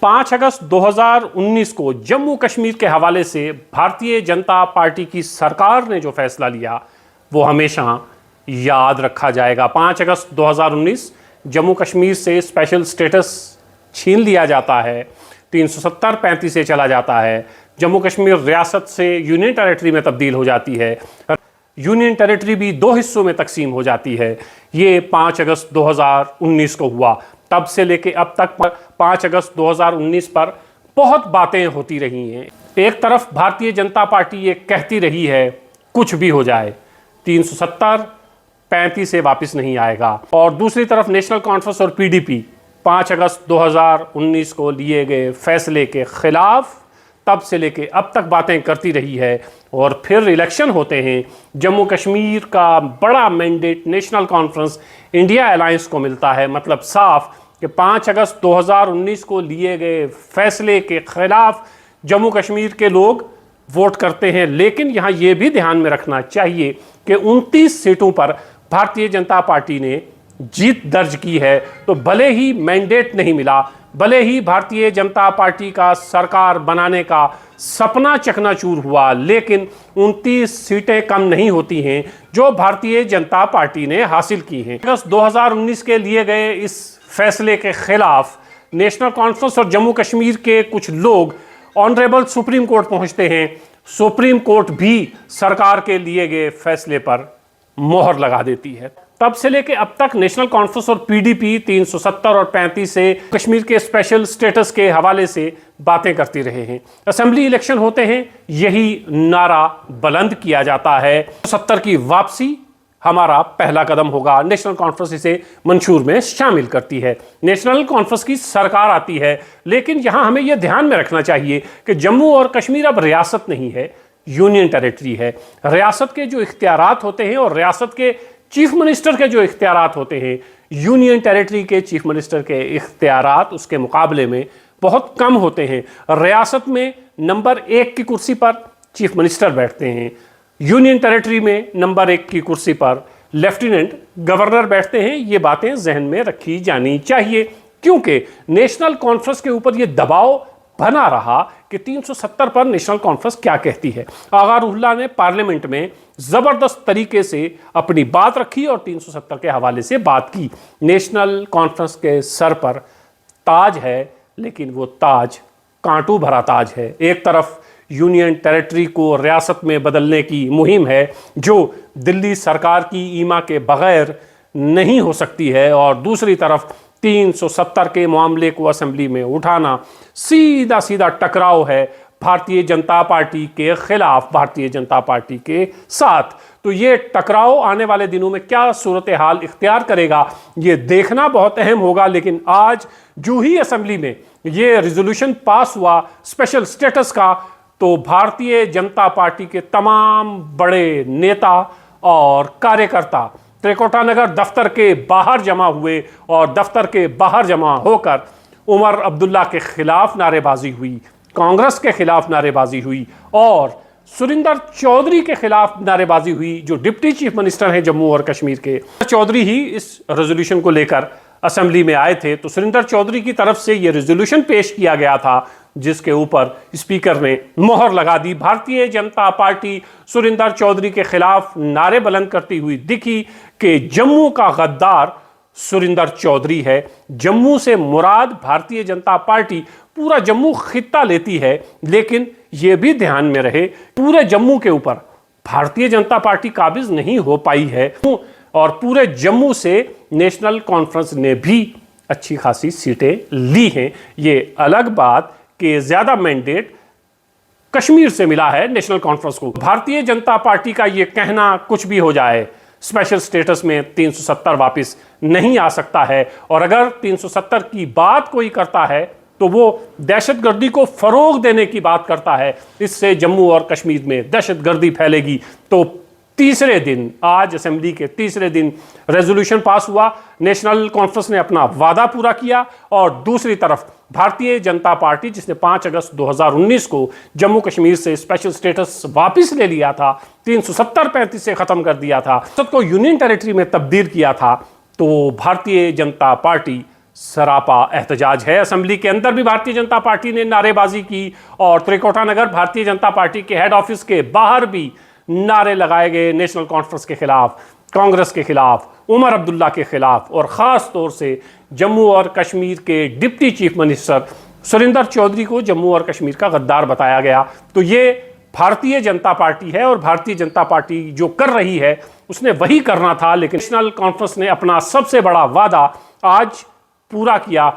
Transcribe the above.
5 अगस्त 2019 को जम्मू कश्मीर के हवाले से भारतीय जनता पार्टी की सरकार ने जो फैसला लिया वो हमेशा याद रखा जाएगा। 5 अगस्त 2019 जम्मू कश्मीर से स्पेशल स्टेटस छीन लिया जाता है, 370-35 से चला जाता है, जम्मू कश्मीर रियासत से यूनियन टेरिटरी में तब्दील हो जाती है, यूनियन टेरिटरी भी 2 हिस्सों में तकसीम हो जाती है। ये 5 अगस्त 2019 को हुआ। तब से लेके अब तक 5 अगस्त 2019 पर बहुत बातें होती रही हैं। एक तरफ भारतीय जनता पार्टी ये कहती रही है कुछ भी हो जाए 370-35 से वापस नहीं आएगा, और दूसरी तरफ नेशनल कॉन्फ्रेंस और पीडीपी 5 अगस्त 2019 को लिए गए फैसले के खिलाफ तब से लेके अब तक बातें करती रही है। और फिर इलेक्शन होते हैं, जम्मू कश्मीर का बड़ा mandate national conference India alliance को मिलता है। मतलब साफ कि 5 अगस्त 2019 को लिए गए फैसले के खिलाफ जम्मू कश्मीर के लोग वोट करते हैं। लेकिन यहाँ ये भी ध्यान में रखना चाहिए कि 29 सीटों पर भारतीय जनता पार्टी ने जीत दर्ज की है। तो भले ही मैंडेट नहीं मिला, भले ही भारतीय जनता पार्टी का सरकार बनाने का सपना चकनाचूर हुआ, लेकिन 29 सीटें कम नहीं होती हैं जो भारतीय जनता पार्टी ने हासिल की हैं। अगस्त 2019 के लिए गए इस फैसले के खिलाफ नेशनल कॉन्फ्रेंस और जम्मू कश्मीर के कुछ लोग ऑनरेबल सुप्रीम कोर्ट पहुंचते हैं। सुप्रीम कोर्ट भी सरकार के लिए गए फैसले पर मोहर लगा देती है। तब से लेके अब तक नेशनल कॉन्फ्रेंस और पीडीपी 370 और 35 से कश्मीर के स्पेशल स्टेटस के हवाले से बातें करती रहे हैं। असेंबली इलेक्शन होते हैं, यही नारा बुलंद किया जाता है 70 की वापसी हमारा पहला कदम होगा। नेशनल कॉन्फ्रेंस इसे मंशूर में शामिल करती है, नेशनल कॉन्फ्रेंस की सरकार आती है। लेकिन यहां हमें यह ध्यान में रखना चाहिए कि जम्मू और कश्मीर अब रियासत नहीं है, यूनियन टेरिटरी है। रियासत के जो इख्तियारात होते हैं और रियासत के चीफ मिनिस्टर के जो इख्तियारात होते हैं, यूनियन टेरिटरी के चीफ मिनिस्टर के इख्तियारात उसके मुकाबले में बहुत कम होते हैं। रियासत में नंबर 1 की कुर्सी पर चीफ मिनिस्टर बैठते हैं, यूनियन टेरिटरी में नंबर 1 की कुर्सी पर लेफ्टिनेंट गवर्नर बैठते हैं। ये बातें जहन में रखी जानी चाहिए, क्योंकि नेशनल कॉन्फ्रेंस के ऊपर ये दबाव बना रहा कि 370 पर नेशनल कॉन्फ्रेंस क्या कहती है। आगा रुहुल्लाह ने पार्लियामेंट में जबरदस्त तरीके से अपनी बात रखी और 370 के हवाले से बात की। नेशनल कॉन्फ्रेंस के सर पर ताज है, लेकिन वो ताज कांटों भरा ताज है। एक तरफ यूनियन टेरिटरी को रियासत में बदलने की मुहिम है जो दिल्ली सरकार की ईमा के बगैर नहीं हो सकती है, और दूसरी तरफ 370 के मामले को असेंबली में उठाना सीधा सीधा टकराव है भारतीय जनता पार्टी के खिलाफ, भारतीय जनता पार्टी के साथ। तो ये टकराव आने वाले दिनों में क्या सूरत हाल इख्तियार करेगा ये देखना बहुत अहम होगा। लेकिन आज जो ही असेंबली में ये रिजोल्यूशन पास हुआ स्पेशल स्टेटस का, तो भारतीय जनता पार्टी के तमाम बड़े नेता और कार्यकर्ता त्रिकोटा नगर दफ्तर के बाहर जमा हुए, और दफ्तर के बाहर जमा होकर उमर अब्दुल्ला के खिलाफ नारेबाजी हुई, कांग्रेस के खिलाफ नारेबाजी हुई, और सुरिंदर चौधरी के खिलाफ नारेबाजी हुई जो डिप्टी चीफ मिनिस्टर हैं जम्मू और कश्मीर के। चौधरी ही इस रेजोल्यूशन को लेकर असेंबली में आए थे, तो सुरिंदर चौधरी की तरफ से यह रेजोल्यूशन पेश किया गया था जिसके ऊपर स्पीकर ने मोहर लगा दी। भारतीय जनता पार्टी सुरिंदर चौधरी के खिलाफ नारे बुलंद करती हुई दिखी कि जम्मू का गद्दार सुरिंदर चौधरी है। जम्मू से मुराद भारतीय जनता पार्टी पूरा जम्मू खित्ता लेती है, लेकिन यह भी ध्यान में रहे पूरे जम्मू के ऊपर भारतीय जनता पार्टी काबिज नहीं हो पाई है, और पूरे जम्मू से नेशनल कॉन्फ्रेंस ने भी अच्छी खासी सीटें ली हैं। ये अलग बात कि ज्यादा मैंडेट कश्मीर से मिला है नेशनल कॉन्फ्रेंस को। भारतीय जनता पार्टी का ये कहना कुछ भी हो जाए स्पेशल स्टेटस में 370 वापस नहीं आ सकता है, और अगर 370 की बात कोई करता है तो वो दहशतगर्दी को फरोग देने की बात करता है। इससे जम्मू और कश्मीर में दहशतगर्दी फैलेगी। तो तीसरे दिन, आज असेंबली के तीसरे दिन रेजोल्यूशन पास हुआ, नेशनल कॉन्फ्रेंस ने अपना वादा पूरा किया, और दूसरी तरफ भारतीय जनता पार्टी जिसने 5 अगस्त 2019 को जम्मू कश्मीर से स्पेशल स्टेटस वापस ले लिया था, 370-35 से खत्म कर दिया था, सबको यूनियन टेरिटरी में तब्दील किया था, तो भारतीय जनता पार्टी सरापा एहतजाज है। असेंबली के अंदर भी भारतीय जनता पार्टी ने नारेबाजी की और त्रिकोटा नगर भारतीय जनता पार्टी के हेड ऑफिस के बाहर भी नारे लगाए गए नेशनल कॉन्फ्रेंस के खिलाफ, कांग्रेस के खिलाफ, उमर अब्दुल्ला के खिलाफ और ख़ास तौर से जम्मू और कश्मीर के deputy chief minister Surinder Chaudhary को जम्मू और कश्मीर का गद्दार बताया गया। तो ये भारतीय जनता पार्टी है और भारतीय जनता पार्टी जो कर रही है उसने वही करना था, लेकिन नेशनल कॉन्फ्रेंस ने अपना सबसे बड़ा वादा आज पूरा किया।